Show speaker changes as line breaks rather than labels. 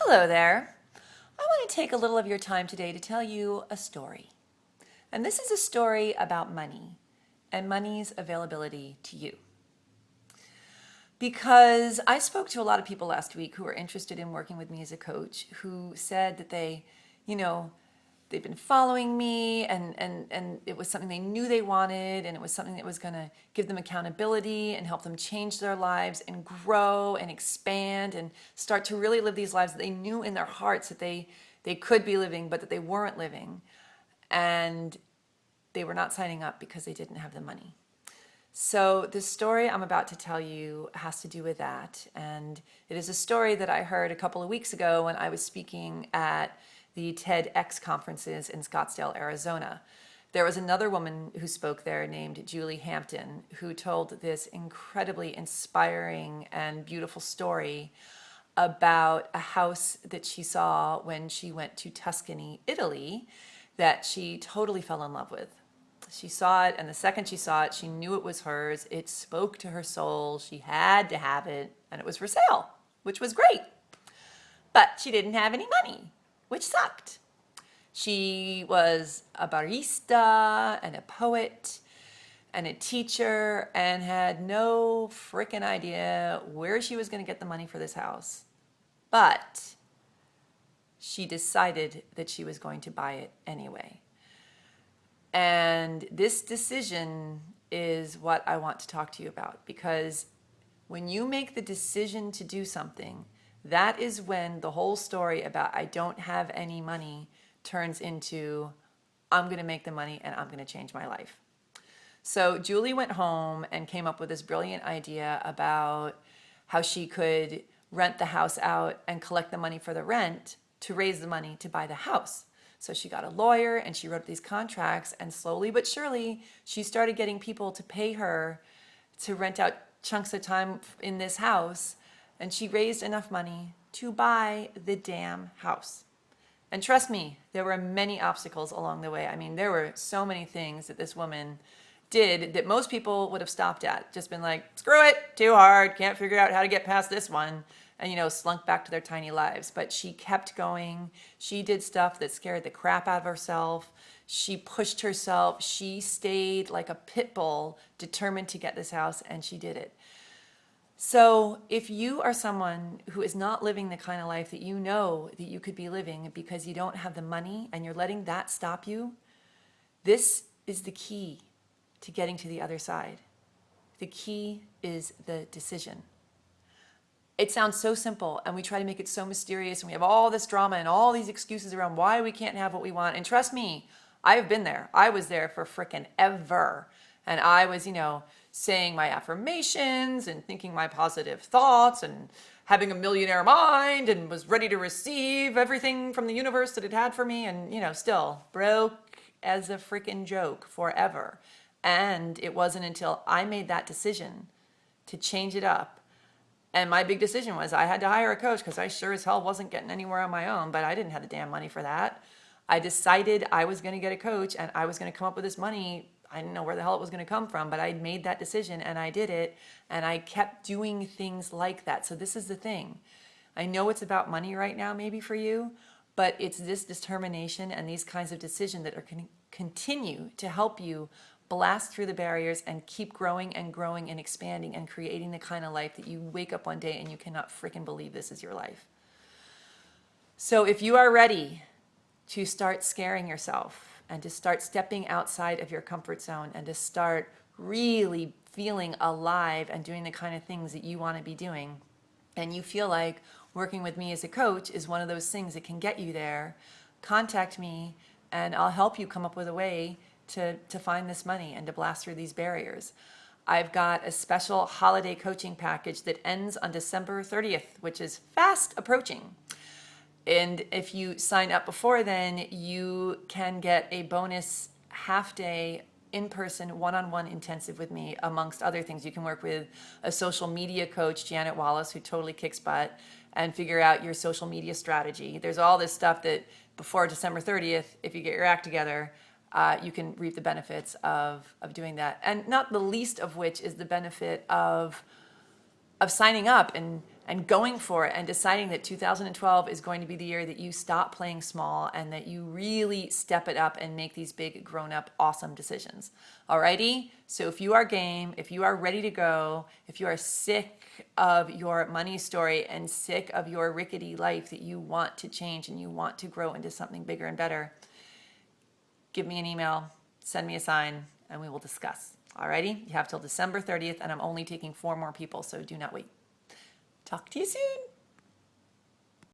Hello there. I want to take a little of your time today to tell you a story. And this is a story about money and money's availability to you. Because I spoke to a lot of people last week who were interested in working with me as a coach who said that they've been following me and it was something they knew they wanted and it was something that was going to give them accountability and help them change their lives and grow and expand and start to really live these lives that they knew in their hearts that they could be living but that they weren't living. And they were not signing up because they didn't have the money. So the story I'm about to tell you has to do with that. And it is a story that I heard a couple of weeks ago when I was speaking at the TEDx conferences in Scottsdale, Arizona. There was another woman who spoke there named Julie Hampton who told this incredibly inspiring and beautiful story about a house that she saw when she went to Tuscany, Italy, that she totally fell in love with. She saw it, and the second she saw it, she knew it was hers. It spoke to her soul. She had to have it, and it was for sale, which was great. But she didn't have any money, which sucked. She was a barista and a poet and a teacher and had no freaking idea where she was going to get the money for this house. But she decided that she was going to buy it anyway. And this decision is what I want to talk to you about, because when you make the decision to do something, that is when the whole story about I don't have any money turns into I'm going to make the money and I'm going to change my life. So Julie went home and came up with this brilliant idea about how she could rent the house out and collect the money for the rent to raise the money to buy the house. So she got a lawyer and she wrote these contracts, and slowly but surely she started getting people to pay her to rent out chunks of time in this house, and she raised enough money to buy the damn house. And trust me, there were many obstacles along the way. I mean, there were so many things that this woman did that most people would have stopped at, just been like, screw it, too hard, can't figure out how to get past this one. And, slunk back to their tiny lives. But she kept going. She did stuff that scared the crap out of herself. She pushed herself. She stayed like a pit bull, determined to get this house, and she did it. So if you are someone who is not living the kind of life that you know that you could be living because you don't have the money and you're letting that stop you, this is the key to getting to the other side. The key is the decision. It sounds so simple, and we try to make it so mysterious, and we have all this drama and all these excuses around why we can't have what we want. And trust me, I have been there. I was there for frickin' ever. And I was, saying my affirmations and thinking my positive thoughts and having a millionaire mind and was ready to receive everything from the universe that it had for me, and, still broke as a frickin' joke forever. And it wasn't until I made that decision to change it up. And my big decision was I had to hire a coach because I sure as hell wasn't getting anywhere on my own, but I didn't have the damn money for that. I decided I was going to get a coach and I was going to come up with this money. I didn't know where the hell it was going to come from, but I made that decision and I did it. And I kept doing things like that. So this is the thing. I know it's about money right now, maybe for you, but it's this determination and these kinds of decisions that are going to continue to help you blast through the barriers and keep growing and expanding and creating the kind of life that you wake up one day and you cannot freaking believe this is your life. So if you are ready to start scaring yourself and to start stepping outside of your comfort zone and to start really feeling alive and doing the kind of things that you want to be doing, and you feel like working with me as a coach is one of those things that can get you there, contact me and I'll help you come up with a way to find this money and to blast through these barriers. I've got a special holiday coaching package that ends on December 30th, which is fast approaching. And if you sign up before then, you can get a bonus half-day in-person one-on-one intensive with me, amongst other things. You can work with a social media coach, Janet Wallace, who totally kicks butt, and figure out your social media strategy. There's all this stuff that before December 30th, if you get your act together, you can reap the benefits of doing that. And not the least of which is the benefit of signing up and and going for it and deciding that 2012 is going to be the year that you stop playing small and that you really step it up and make these big, grown-up, awesome decisions. Alrighty? So if you are game, if you are ready to go, if you are sick of your money story and sick of your rickety life that you want to change and you want to grow into something bigger and better, give me an email, send me a sign, and we will discuss. Alrighty? You have till December 30th, and I'm only taking 4 more people, so do not wait. Talk to you soon.